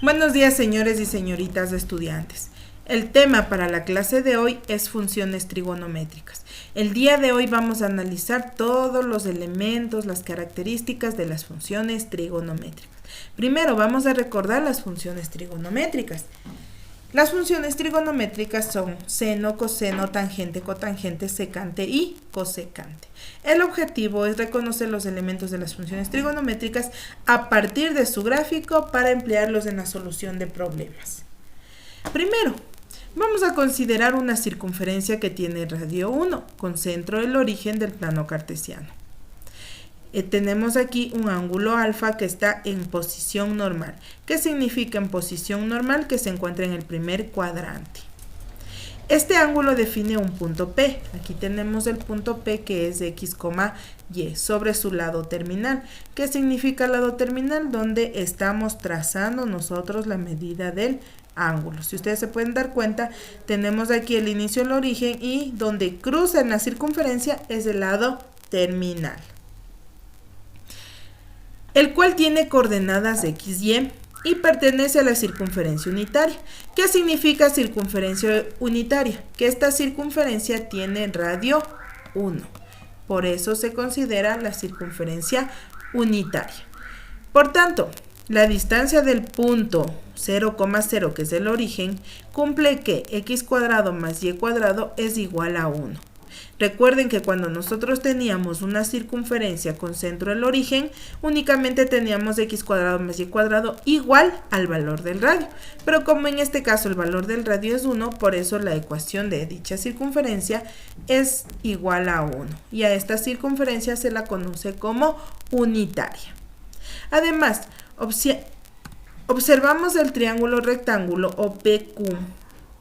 Buenos días, señores y señoritas estudiantes. El tema para la clase de hoy es funciones trigonométricas. El día de hoy vamos a analizar todos los elementos, las características de las funciones trigonométricas. Primero vamos a recordar las funciones trigonométricas. Las funciones trigonométricas son seno, coseno, tangente, cotangente, secante y cosecante. El objetivo es reconocer los elementos de las funciones trigonométricas a partir de su gráfico para emplearlos en la solución de problemas. Primero, vamos a considerar una circunferencia que tiene radio 1, con centro el origen del plano cartesiano. Tenemos aquí un ángulo alfa que está en posición normal. ¿Qué significa en posición normal? Que se encuentra en el primer cuadrante. Este ángulo define un punto P. Aquí tenemos el punto P que es X, Y sobre su lado terminal. ¿Qué significa lado terminal? Donde estamos trazando nosotros la medida del ángulo. Si ustedes se pueden dar cuenta, tenemos aquí el inicio, el origen y donde cruza en la circunferencia es el lado terminal, el cual tiene coordenadas X, y pertenece a la circunferencia unitaria. ¿Qué significa circunferencia unitaria? Que esta circunferencia tiene radio 1. Por eso se considera la circunferencia unitaria. Por tanto, la distancia del punto 0,0, que es el origen, cumple que x cuadrado más y cuadrado es igual a 1. Recuerden que cuando nosotros teníamos una circunferencia con centro el origen, únicamente teníamos x cuadrado más y cuadrado igual al valor del radio. Pero como en este caso el valor del radio es 1, por eso la ecuación de dicha circunferencia es igual a 1. Y a esta circunferencia se la conoce como unitaria. Además, observamos el triángulo rectángulo o PQ,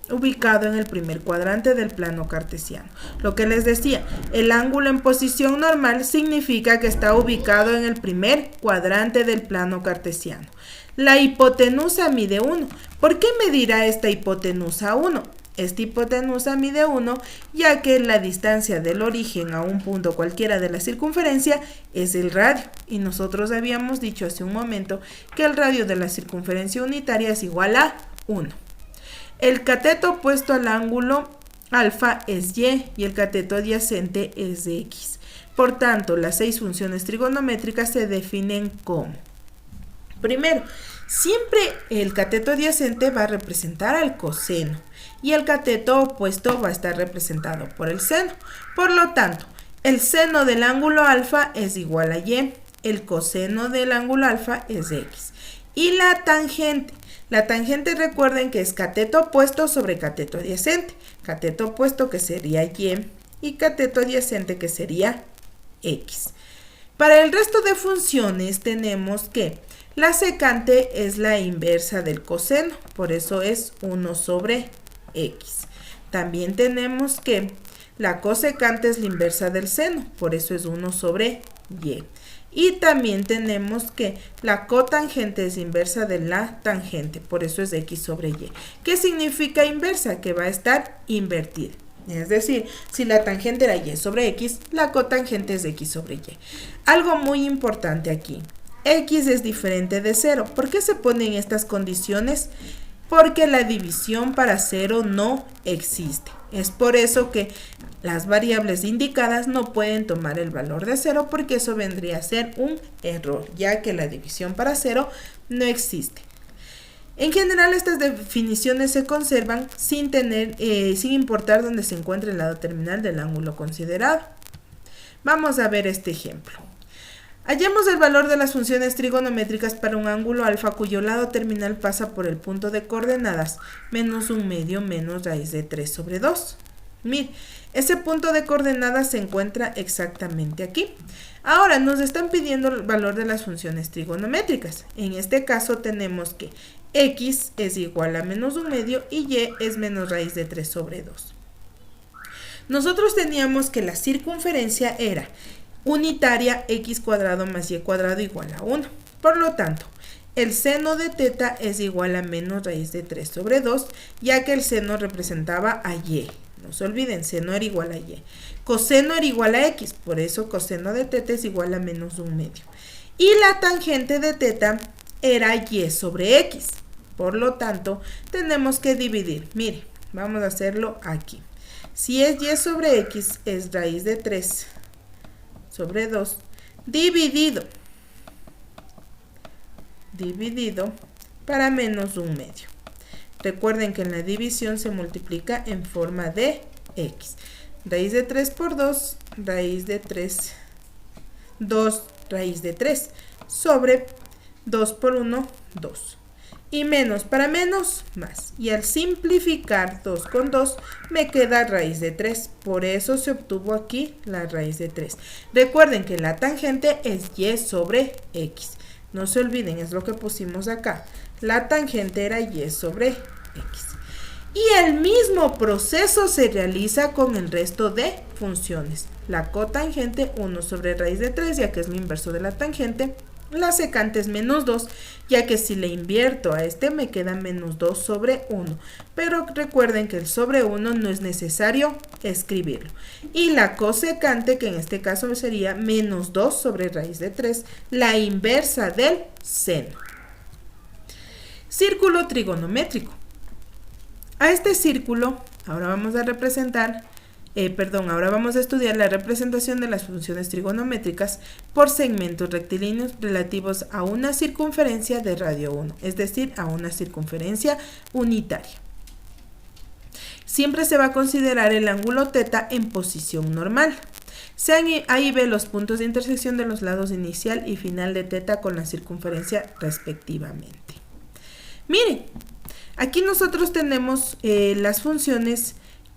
ubicado en el primer cuadrante del plano cartesiano. Lo que les decía, el ángulo en posición normal significa que está ubicado en el primer cuadrante del plano cartesiano. La hipotenusa mide 1. ¿Por qué medirá esta hipotenusa 1? Esta hipotenusa mide 1 ya que la distancia del origen a un punto cualquiera de la circunferencia es el radio. Y nosotros habíamos dicho hace un momento que el radio de la circunferencia unitaria es igual a 1. El cateto opuesto al ángulo alfa es y el cateto adyacente es x. Por tanto, las 6 funciones trigonométricas se definen como: primero, siempre el cateto adyacente va a representar al coseno y el cateto opuesto va a estar representado por el seno. Por lo tanto, el seno del ángulo alfa es igual a y, el coseno del ángulo alfa es x. Y la tangente. La tangente, recuerden que es cateto opuesto sobre cateto adyacente. Cateto opuesto que sería y cateto adyacente que sería x. Para el resto de funciones tenemos que la secante es la inversa del coseno, por eso es 1 sobre x. También tenemos que la cosecante es la inversa del seno, por eso es 1 sobre y. Y también tenemos que la cotangente es inversa de la tangente, por eso es x sobre y. ¿Qué significa inversa? Que va a estar invertida. Es decir, si la tangente era y sobre x, la cotangente es x sobre y. Algo muy importante aquí, x es diferente de 0. ¿Por qué se ponen estas condiciones? Porque la división para 0 no existe. Es por eso que las variables indicadas no pueden tomar el valor de 0 porque eso vendría a ser un error, ya que la división para 0 no existe. En general, estas definiciones se conservan sin importar dónde se encuentre el lado terminal del ángulo considerado. Vamos a ver este ejemplo. Hallemos el valor de las funciones trigonométricas para un ángulo alfa cuyo lado terminal pasa por el punto de coordenadas menos 1/2 menos raíz de 3 sobre 2. Mire, ese punto de coordenadas se encuentra exactamente aquí. Ahora nos están pidiendo el valor de las funciones trigonométricas. En este caso tenemos que x es igual a menos 1/2 y y es menos raíz de 3 sobre 2. Nosotros teníamos que la circunferencia era unitaria, x cuadrado más y cuadrado igual a 1. Por lo tanto, el seno de teta es igual a menos raíz de 3 sobre 2, ya que el seno representaba a y. No se olviden, seno era igual a y. Coseno era igual a x, por eso coseno de teta es igual a menos 1/2. Y la tangente de teta era y sobre x. Por lo tanto, tenemos que dividir. Mire, vamos a hacerlo aquí. Si es y sobre x, es raíz de 3 sobre 2, dividido para menos 1/2. Recuerden que en la división se multiplica en forma de x. Raíz de 3 por 2, raíz de 3, 2 raíz de 3, sobre 2 por 1, 2. Y menos para menos, más. Y al simplificar 2 con 2, me queda raíz de 3. Por eso se obtuvo aquí la raíz de 3. Recuerden que la tangente es y sobre x. No se olviden, es lo que pusimos acá. La tangente era y sobre x. Y el mismo proceso se realiza con el resto de funciones. La cotangente 1 sobre raíz de 3, ya que es lo inverso de la tangente. La secante es menos 2, ya que si le invierto a este me queda menos 2 sobre 1. Pero recuerden que el sobre 1 no es necesario escribirlo. Y la cosecante, que en este caso sería menos 2 sobre raíz de 3, la inversa del seno. Círculo trigonométrico. A este círculo, ahora vamos a estudiar la representación de las funciones trigonométricas por segmentos rectilíneos relativos a una circunferencia de radio 1, es decir, a una circunferencia unitaria. Siempre se va a considerar el ángulo θ en posición normal. Ahí ve los puntos de intersección de los lados inicial y final de θ con la circunferencia respectivamente. Miren, aquí nosotros tenemos las funciones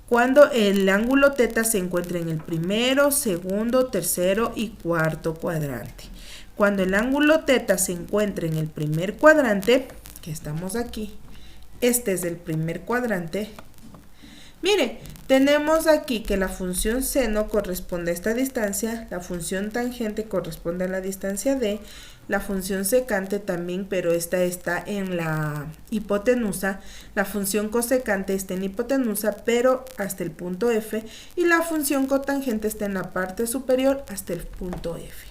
cuando el ángulo θ se encuentra en el primero, segundo, tercero y cuarto cuadrante. Cuando el ángulo θ se encuentra en el primer cuadrante, que estamos aquí, este es el primer cuadrante. Mire, tenemos aquí que la función seno corresponde a esta distancia, la función tangente corresponde a la distancia d, la función secante también, pero esta está en la hipotenusa, la función cosecante está en hipotenusa, pero hasta el punto F, y la función cotangente está en la parte superior hasta el punto F.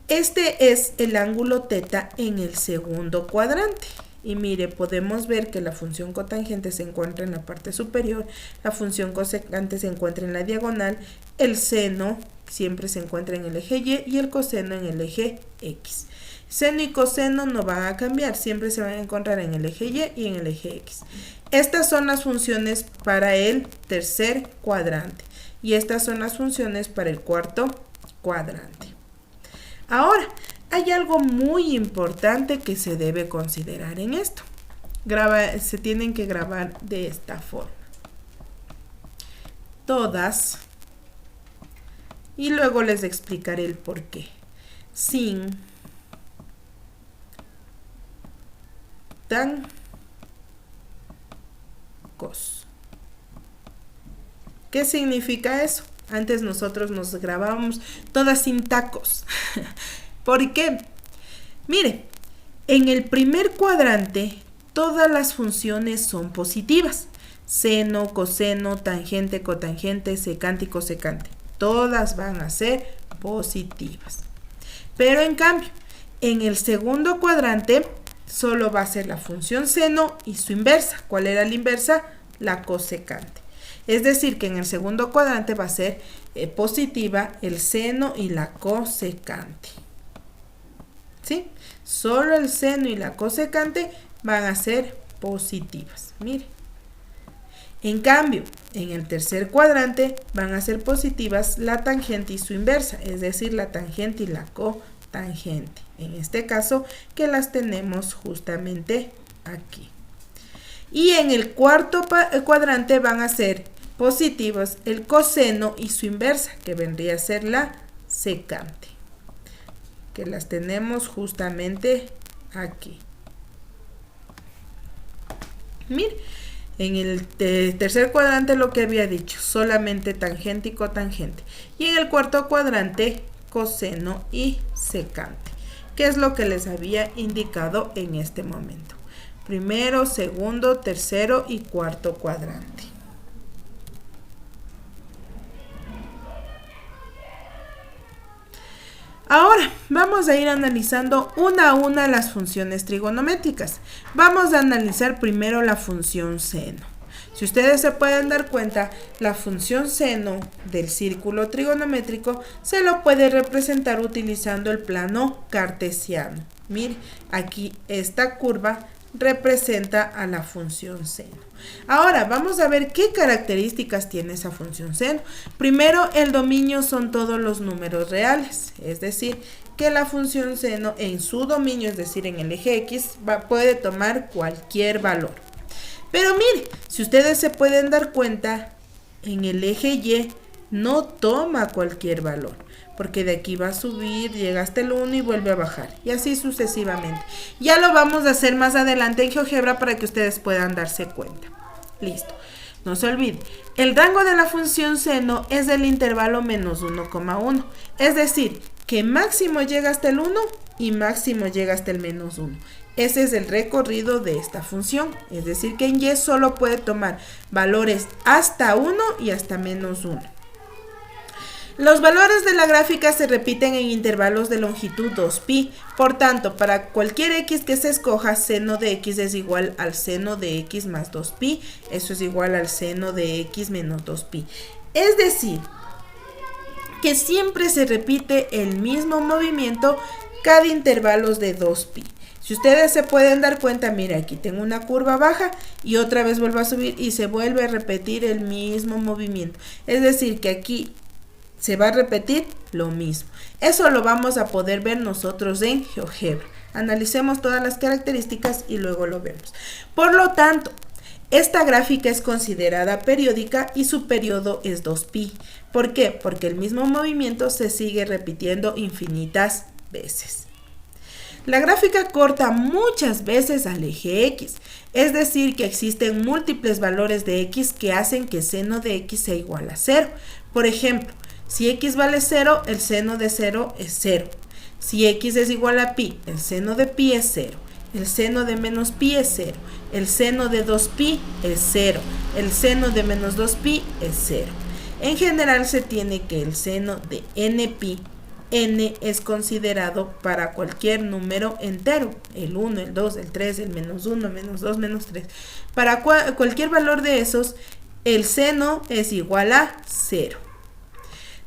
Este es el ángulo θ en el segundo cuadrante. Y mire, podemos ver que la función cotangente se encuentra en la parte superior, la función cosecante se encuentra en la diagonal, el seno siempre se encuentra en el eje Y y el coseno en el eje X. Seno y coseno no van a cambiar, siempre se van a encontrar en el eje Y y en el eje X. Estas son las funciones para el tercer cuadrante y estas son las funciones para el cuarto cuadrante. Ahora, hay algo muy importante que se debe considerar en esto. Se tienen que grabar de esta forma. Todas. Y luego les explicaré el por qué. Sin. Tan. Cos. ¿Qué significa eso? Antes nosotros nos grabábamos todas sin tacos. ¿Por qué? Mire, en el primer cuadrante todas las funciones son positivas. Seno, coseno, tangente, cotangente, secante y cosecante. Todas van a ser positivas. Pero en cambio, en el segundo cuadrante solo va a ser la función seno y su inversa. ¿Cuál era la inversa? La cosecante. Es decir, que en el segundo cuadrante va a ser positiva el seno y la cosecante. ¿Sí? Solo el seno y la cosecante van a ser positivas. Mire. En cambio, en el tercer cuadrante van a ser positivas la tangente y su inversa, es decir, la tangente y la cotangente. En este caso, que las tenemos justamente aquí. Y en el cuarto cuadrante van a ser positivos el coseno y su inversa, que vendría a ser la secante, que las tenemos justamente aquí. Mire, en el tercer cuadrante lo que había dicho, solamente tangente y cotangente. Y en el cuarto cuadrante, coseno y secante, que es lo que les había indicado en este momento. Primero, segundo, tercero y cuarto cuadrante. Ahora, vamos a ir analizando una a una las funciones trigonométricas. Vamos a analizar primero la función seno. Si ustedes se pueden dar cuenta, la función seno del círculo trigonométrico se lo puede representar utilizando el plano cartesiano. Mire, aquí esta curva representa a la función seno. Ahora vamos a ver qué características tiene esa función seno. Primero, el dominio son todos los números reales, es decir, que la función seno en su dominio, es decir, en el eje X, puede tomar cualquier valor. Pero mire, si ustedes se pueden dar cuenta, en el eje Y no toma cualquier valor, porque de aquí va a subir, llega hasta el 1 y vuelve a bajar, y así sucesivamente. Ya lo vamos a hacer más adelante en GeoGebra para que ustedes puedan darse cuenta. Listo. No se olvide, el rango de la función seno es del intervalo menos 1,1, es decir, que máximo llega hasta el 1 y máximo llega hasta el menos 1. Ese es el recorrido de esta función, es decir, que en Y solo puede tomar valores hasta 1 y hasta menos 1. Los valores de la gráfica se repiten en intervalos de longitud 2pi, por tanto, para cualquier x que se escoja, seno de x es igual al seno de x más 2pi, eso es igual al seno de x menos 2pi. Es decir, que siempre se repite el mismo movimiento cada intervalos de 2pi. Si ustedes se pueden dar cuenta, mira, aquí tengo una curva baja y otra vez vuelvo a subir y se vuelve a repetir el mismo movimiento. Es decir, que aquí se va a repetir lo mismo. Eso lo vamos a poder ver nosotros en GeoGebra. Analicemos todas las características y luego lo vemos. Por lo tanto, esta gráfica es considerada periódica y su periodo es 2pi. ¿Por qué? Porque el mismo movimiento se sigue repitiendo infinitas veces. La gráfica corta muchas veces al eje X, es decir, que existen múltiples valores de X que hacen que seno de X sea igual a 0. Por ejemplo, si X vale 0, el seno de 0 es 0. Si X es igual a pi, el seno de pi es 0. El seno de menos pi es 0. El seno de 2pi es 0. El seno de menos 2pi es 0. En general se tiene que el seno de npi, n es considerado para cualquier número entero, el 1, el 2, el 3, el menos 1, menos 2, menos 3. Para cualquier valor de esos, el seno es igual a 0.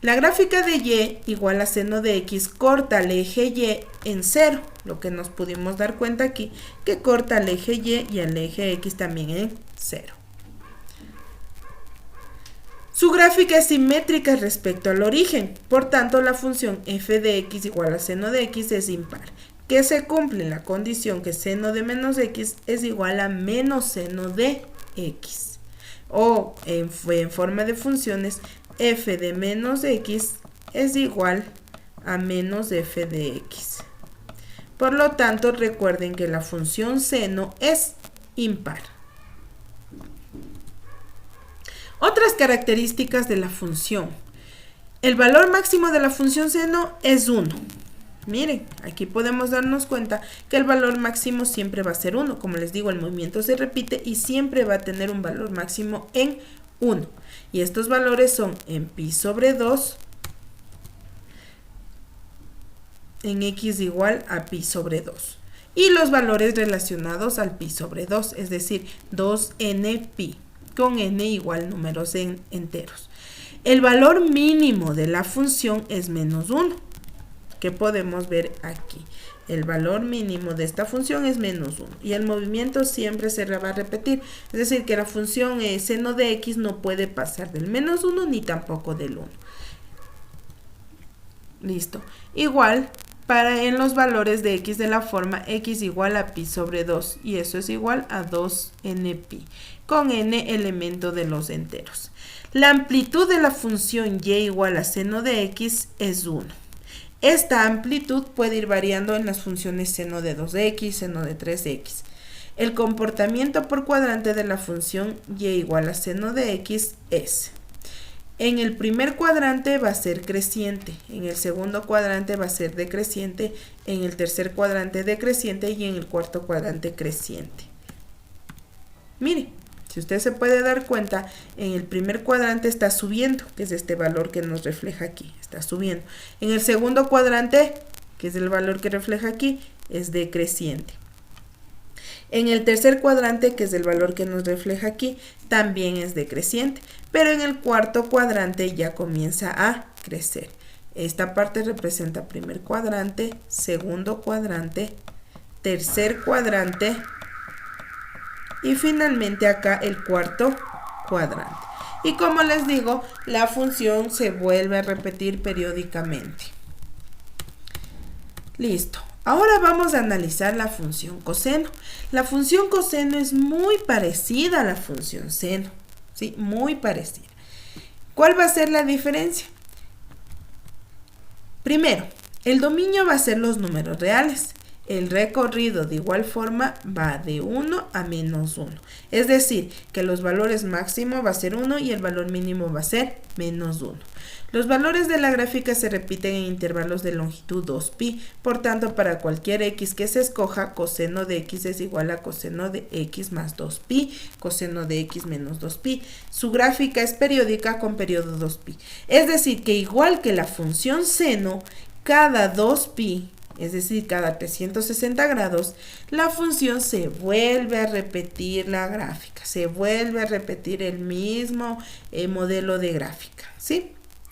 La gráfica de y igual a seno de x corta el eje y en 0, lo que nos pudimos dar cuenta aquí, que corta el eje y al eje x también en 0. Su gráfica es simétrica respecto al origen, por tanto la función f de x igual a seno de x es impar, que se cumple la condición que seno de menos x es igual a menos seno de x, o en forma de funciones, f de menos x es igual a menos f de x. Por lo tanto, recuerden que la función seno es impar. Otras características de la función. El valor máximo de la función seno es 1. Miren, aquí podemos darnos cuenta que el valor máximo siempre va a ser 1. Como les digo, el movimiento se repite y siempre va a tener un valor máximo en 1. Y estos valores son en pi sobre 2, en x igual a pi sobre 2. Y los valores relacionados al pi sobre 2, es decir, 2n pi, con n igual números enteros. El valor mínimo de la función es menos 1, que podemos ver aquí. El valor mínimo de esta función es menos 1 y el movimiento siempre se va a repetir. Es decir, que la función seno de x no puede pasar del menos 1 ni tampoco del 1. Listo. Igual para en los valores de x de la forma x igual a pi sobre 2 y eso es igual a 2n pi con n elemento de los enteros. La amplitud de la función y igual a seno de x es 1. Esta amplitud puede ir variando en las funciones seno de 2x, seno de 3x. El comportamiento por cuadrante de la función y igual a seno de x es: en el primer cuadrante va a ser creciente, en el segundo cuadrante va a ser decreciente, en el tercer cuadrante decreciente y en el cuarto cuadrante creciente. Mire, si usted se puede dar cuenta, en el primer cuadrante está subiendo, que es este valor que nos refleja aquí, está subiendo. En el segundo cuadrante que es el valor que refleja aquí, es decreciente. En el tercer cuadrante, que es el valor que nos refleja aquí, también es decreciente, pero en el cuarto cuadrante ya comienza a crecer. Esta parte representa primer cuadrante, segundo cuadrante, tercer cuadrante y finalmente acá el cuarto cuadrante. Y como les digo, la función se vuelve a repetir periódicamente. Listo. Ahora vamos a analizar la función coseno. La función coseno es muy parecida a la función seno. ¿Sí? Muy parecida. ¿Cuál va a ser la diferencia? Primero, el dominio va a ser los números reales. El recorrido de igual forma va de 1 a menos 1. Es decir, que los valores máximo va a ser 1 y el valor mínimo va a ser menos 1. Los valores de la gráfica se repiten en intervalos de longitud 2pi. Por tanto, para cualquier x que se escoja, coseno de x es igual a coseno de x más 2pi, coseno de x menos 2pi. Su gráfica es periódica con periodo 2pi. Es decir, que igual que la función seno, cada 2pi, es decir, cada 360 grados, la función se vuelve a repetir la gráfica, se vuelve a repetir el mismo modelo de gráfica, ¿sí?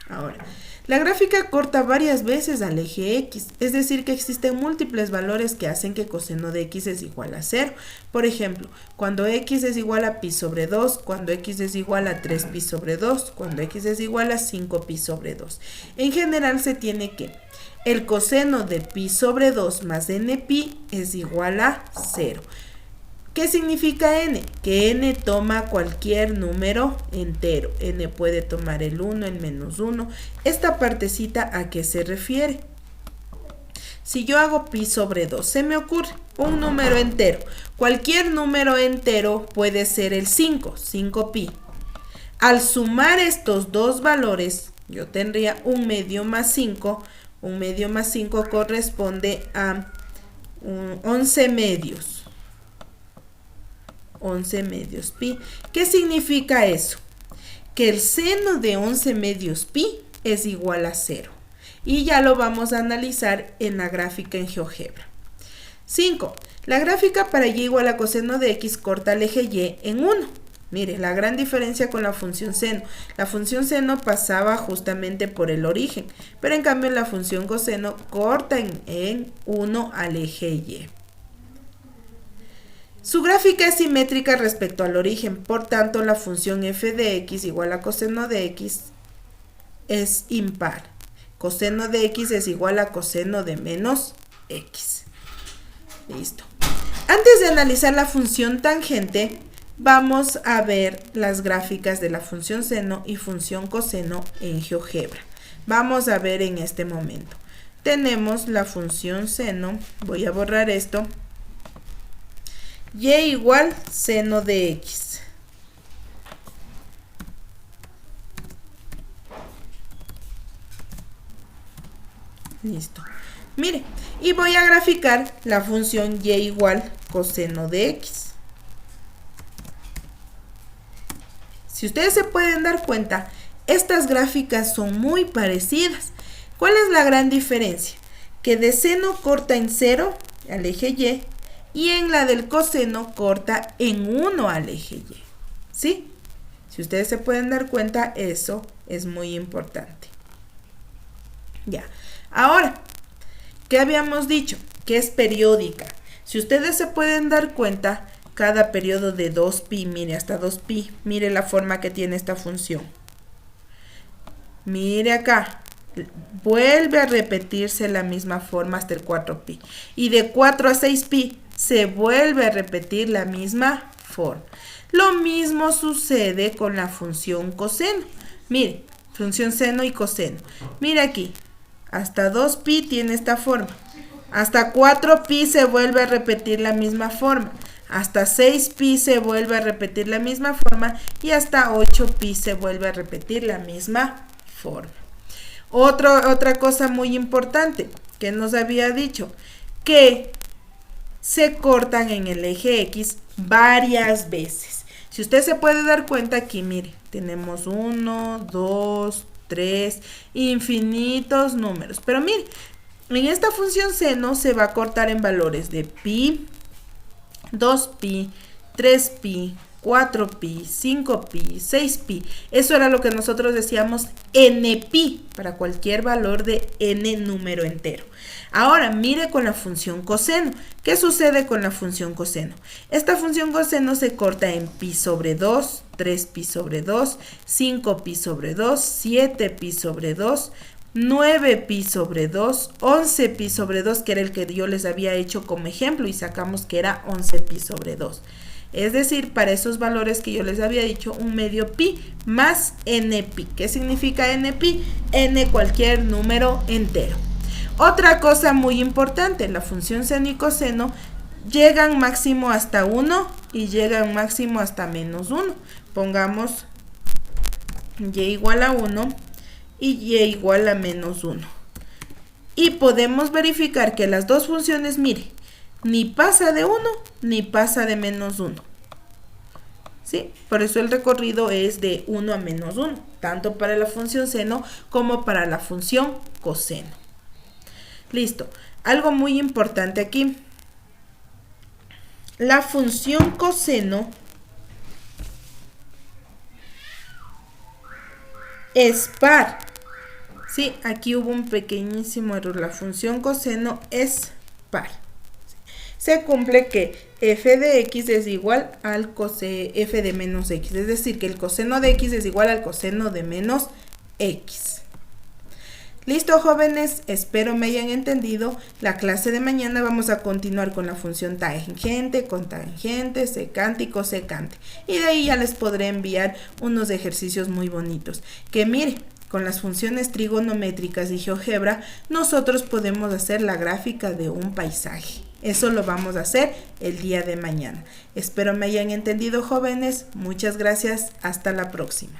Ahora, la gráfica corta varias veces al eje X, es decir, que existen múltiples valores que hacen que coseno de X es igual a 0. Por ejemplo, cuando X es igual a pi sobre 2, cuando X es igual a 3pi sobre 2, cuando X es igual a 5pi sobre 2. En general se tiene que el coseno de pi sobre 2 más npi es igual a 0. ¿Qué significa n? Que n toma cualquier número entero. N puede tomar el 1, el menos 1. Esta partecita, ¿a qué se refiere? Si yo hago pi sobre 2, se me ocurre un número entero. Cualquier número entero puede ser el 5, 5pi. Al sumar estos dos valores, yo tendría 1 medio más 5. 1 medio más 5 corresponde a 11 medios. 11 medios pi. ¿Qué significa eso? Que el seno de 11 medios pi es igual a 0. Y ya lo vamos a analizar en la gráfica en GeoGebra. 5. La gráfica para y igual a coseno de x corta el eje y en 1. Mire, la gran diferencia con la función seno. La función seno pasaba justamente por el origen, pero en cambio la función coseno corta en 1 al eje y. Su gráfica es simétrica respecto al origen, por tanto la función f de x igual a coseno de x es impar. Coseno de x es igual a coseno de menos x. Listo. Antes de analizar la función tangente, vamos a ver las gráficas de la función seno y función coseno en GeoGebra. Vamos a ver en este momento. Tenemos la función seno, voy a borrar esto. Y igual seno de x. Listo. Mire, y voy a graficar la función y igual coseno de x. Si ustedes se pueden dar cuenta, estas gráficas son muy parecidas. ¿Cuál es la gran diferencia? Que de seno corta en 0 al eje y en la del coseno corta en 1 al eje y. ¿Sí? Si ustedes se pueden dar cuenta, eso es muy importante. Ya. Ahora, ¿qué habíamos dicho? Que es periódica. Si ustedes se pueden dar cuenta, cada periodo de 2pi, mire, hasta 2pi, mire la forma que tiene esta función. Mire acá, vuelve a repetirse la misma forma hasta el 4pi. Y de 4 a 6pi se vuelve a repetir la misma forma. Lo mismo sucede con la función coseno. Mire, función seno y coseno. Mire aquí, hasta 2pi tiene esta forma. Hasta 4pi se vuelve a repetir la misma forma. Hasta 6pi se vuelve a repetir la misma forma. Y hasta 8pi se vuelve a repetir la misma forma. Otra cosa muy importante que nos había dicho, que se cortan en el eje X varias veces. Si usted se puede dar cuenta aquí, mire, tenemos 1, 2, 3, infinitos números. Pero mire, En esta función seno se va a cortar en valores de pi, 2pi, 3pi, 4pi, 5pi, 6pi. Eso era lo que nosotros decíamos npi para cualquier valor de n número entero. Ahora mire con la función coseno. ¿Qué sucede con la función coseno? Esta función coseno se corta en pi sobre 2, 3pi sobre 2, 5pi sobre 2, 7pi sobre 2, 9pi sobre 2, 11pi sobre 2, que era el que yo les había hecho como ejemplo y sacamos que era 11pi sobre 2. Es decir, para esos valores que yo les había dicho, un medio pi más npi. ¿Qué significa npi? N cualquier número entero. Otra cosa muy importante, la función seno y coseno llegan máximo hasta 1 y llegan máximo hasta menos 1. Pongamos y igual a 1 y y igual a menos 1. Y podemos verificar que las dos funciones, mire, ni pasa de 1 ni pasa de menos 1. ¿Sí? Por eso el recorrido es de 1 a menos 1, tanto para la función seno como para la función coseno. Listo. Algo muy importante aquí. La función coseno es par. Sí, aquí hubo un pequeñísimo error. La función coseno es par. Se cumple que f de x es igual al f de menos x. Es decir, que el coseno de x es igual al coseno de menos x. Listo, jóvenes, espero me hayan entendido. La clase de mañana vamos a continuar con la función tangente, cotangente, secante y cosecante. Y de ahí ya les podré enviar unos ejercicios muy bonitos. Que mire, con las funciones trigonométricas y GeoGebra, nosotros podemos hacer la gráfica de un paisaje. Eso lo vamos a hacer el día de mañana. Espero me hayan entendido, jóvenes. Muchas gracias. Hasta la próxima.